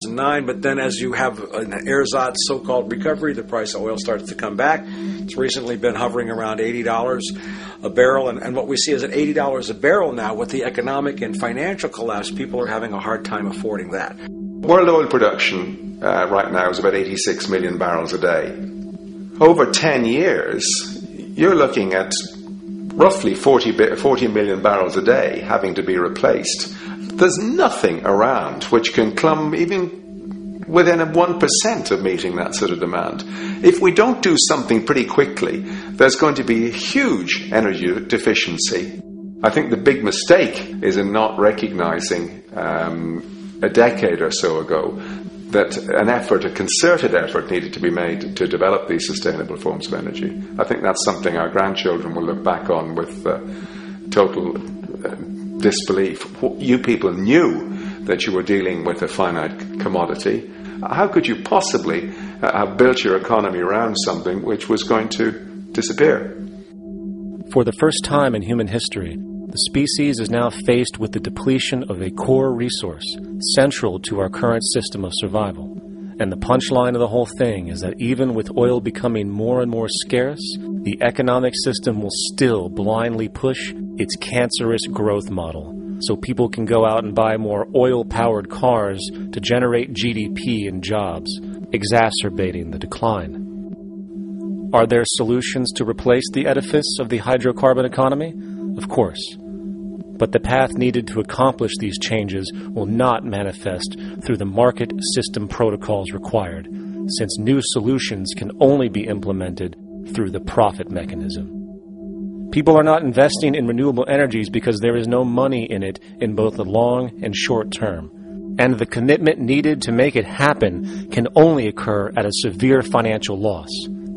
2009, but then as you have an ersatz so-called recovery, the price of oil starts to come back. It's recently been hovering around $80 a barrel, and what we see is at $80 a barrel now, with the economic and financial collapse, people are having a hard time affording that. World oil production right now is about 86 million barrels a day. Over 10 years, you're looking at roughly 40 million barrels a day having to be replaced. There's nothing around which can come even within 1% of meeting that sort of demand. If we don't do something pretty quickly, there's going to be a huge energy deficiency. I think the big mistake is in not recognizing a decade or so ago that a concerted effort needed to be made to develop these sustainable forms of energy. I think that's something our grandchildren will look back on with total disbelief. You people knew that you were dealing with a finite commodity. How could you possibly have built your economy around something which was going to disappear? For the first time in human history, the species is now faced with the depletion of a core resource central to our current system of survival. And the punchline of the whole thing is that even with oil becoming more and more scarce, the economic system will still blindly push its cancerous growth model so people can go out and buy more oil-powered cars to generate GDP and jobs, exacerbating the decline. Are there solutions to replace the edifice of the hydrocarbon economy? Of course. But the path needed to accomplish these changes will not manifest through the market system protocols required, since new solutions can only be implemented through the profit mechanism. People are not investing in renewable energies because there is no money in it in both the long and short term, and the commitment needed to make it happen can only occur at a severe financial loss.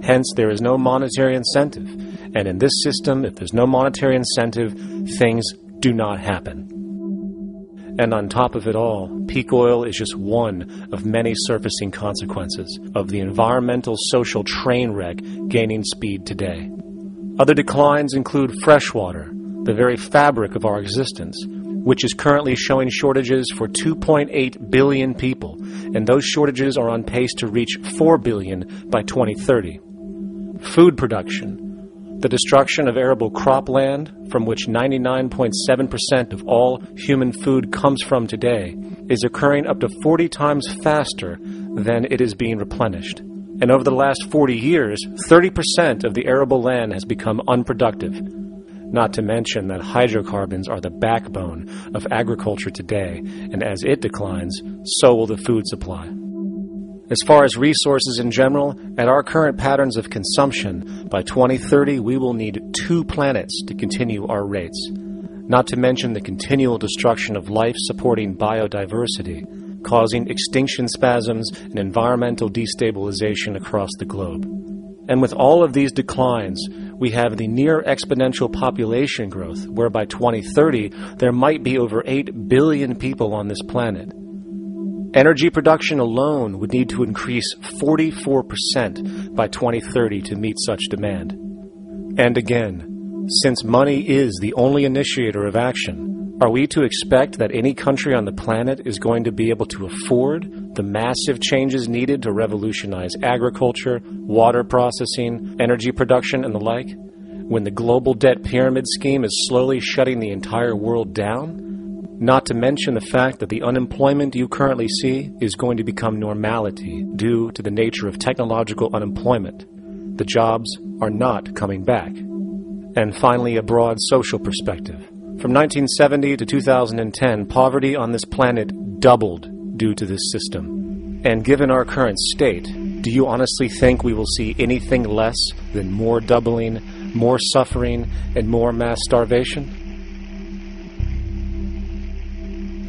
Hence, there is no monetary incentive, and in this system, if there's no monetary incentive, things do not happen. And on top of it all, peak oil is just one of many surfacing consequences of the environmental social train wreck gaining speed today. Other declines include freshwater, the very fabric of our existence, which is currently showing shortages for 2.8 billion people, and those shortages are on pace to reach 4 billion by 2030. Food production, the destruction of arable cropland, from which 99.7% of all human food comes from today, is occurring up to 40 times faster than it is being replenished. And over the last 40 years, 30% of the arable land has become unproductive. Not to mention that hydrocarbons are the backbone of agriculture today, and as it declines, so will the food supply. As far as resources in general, at our current patterns of consumption, by 2030 we will need 2 planets to continue our rates, not to mention the continual destruction of life-supporting biodiversity, causing extinction spasms and environmental destabilization across the globe. And with all of these declines, we have the near exponential population growth, where by 2030 there might be over 8 billion people on this planet. Energy production alone would need to increase 44% by 2030 to meet such demand. And again, since money is the only initiator of action, are we to expect that any country on the planet is going to be able to afford the massive changes needed to revolutionize agriculture, water processing, energy production, and the like, when the global debt pyramid scheme is slowly shutting the entire world down? Not to mention the fact that the unemployment you currently see is going to become normality due to the nature of technological unemployment. The jobs are not coming back. And finally, a broad social perspective. From 1970 to 2010, poverty on this planet doubled due to this system. And given our current state, do you honestly think we will see anything less than more doubling, more suffering, and more mass starvation?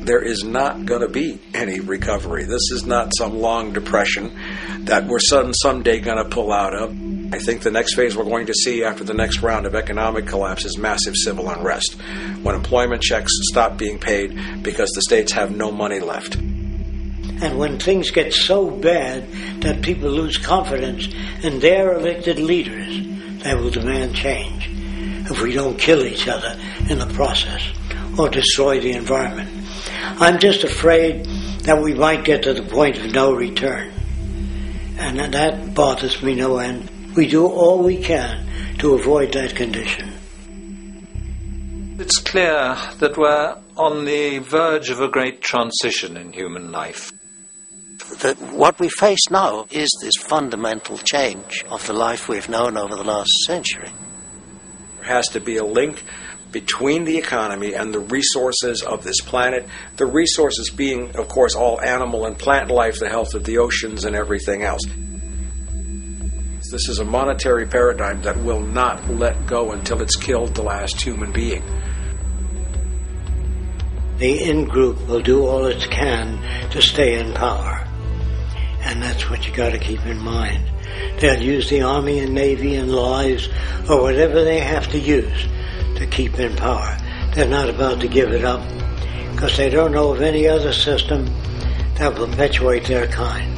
There is not going to be any recovery. This is not some long depression that we're someday going to pull out of. I think the next phase we're going to see after the next round of economic collapse is massive civil unrest, when employment checks stop being paid because the states have no money left. And when things get so bad that people lose confidence in their elected leaders, they will demand change if we don't kill each other in the process or destroy the environment. I'm just afraid that we might get to the point of no return. And that bothers me no end. We do all we can to avoid that condition. It's clear that we're on the verge of a great transition in human life. That what we face now is this fundamental change of the life we've known over the last century. There has to be a link between the economy and the resources of this planet, the resources being, of course, all animal and plant life, the health of the oceans and everything else. This is a monetary paradigm that will not let go until it's killed the last human being. The in-group will do all it can to stay in power. And that's what you got to keep in mind. They'll use the Army and Navy and lies or whatever they have to use to keep in power. They're not about to give it up because they don't know of any other system that will perpetuate their kind.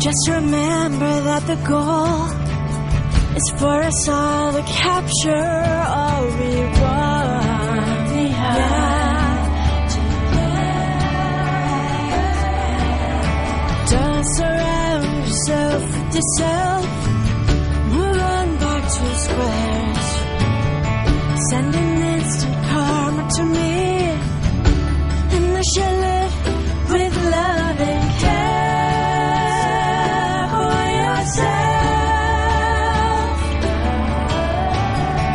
Just remember that the goal is for us all to capture all we want. Don't surround yourself with yourself. Move on back to squares. Send an instant karma to me, and I shall live with love and care for yourself.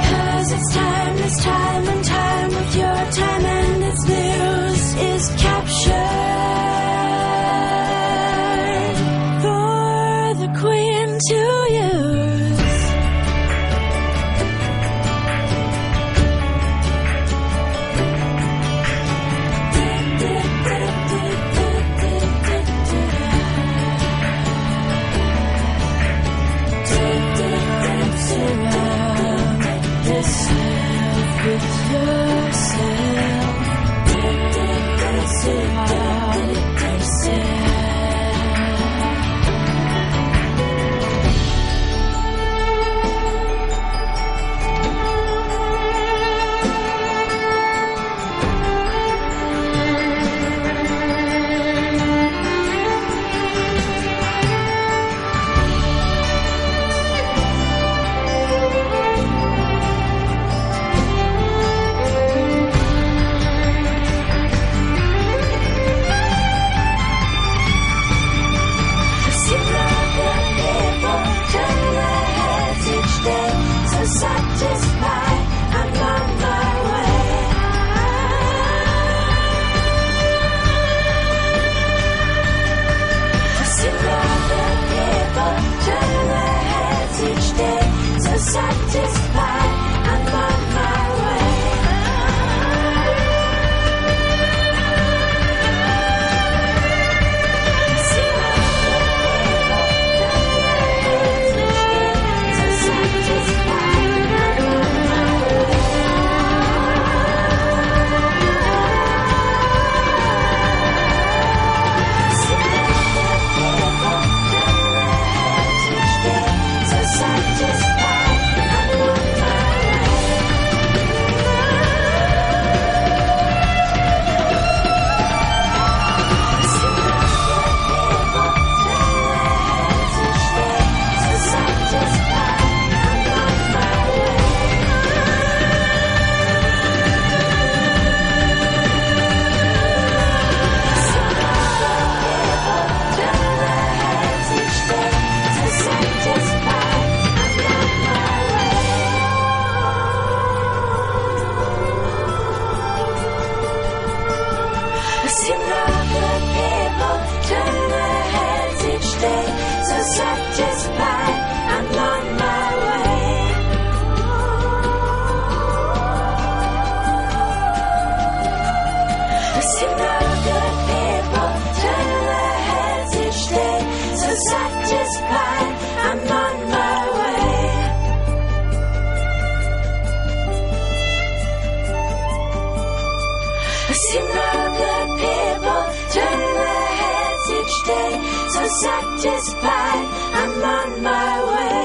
'Cause it's time and time with your time, and its news is captured for the Queen to use. Satisfied, I'm on my way.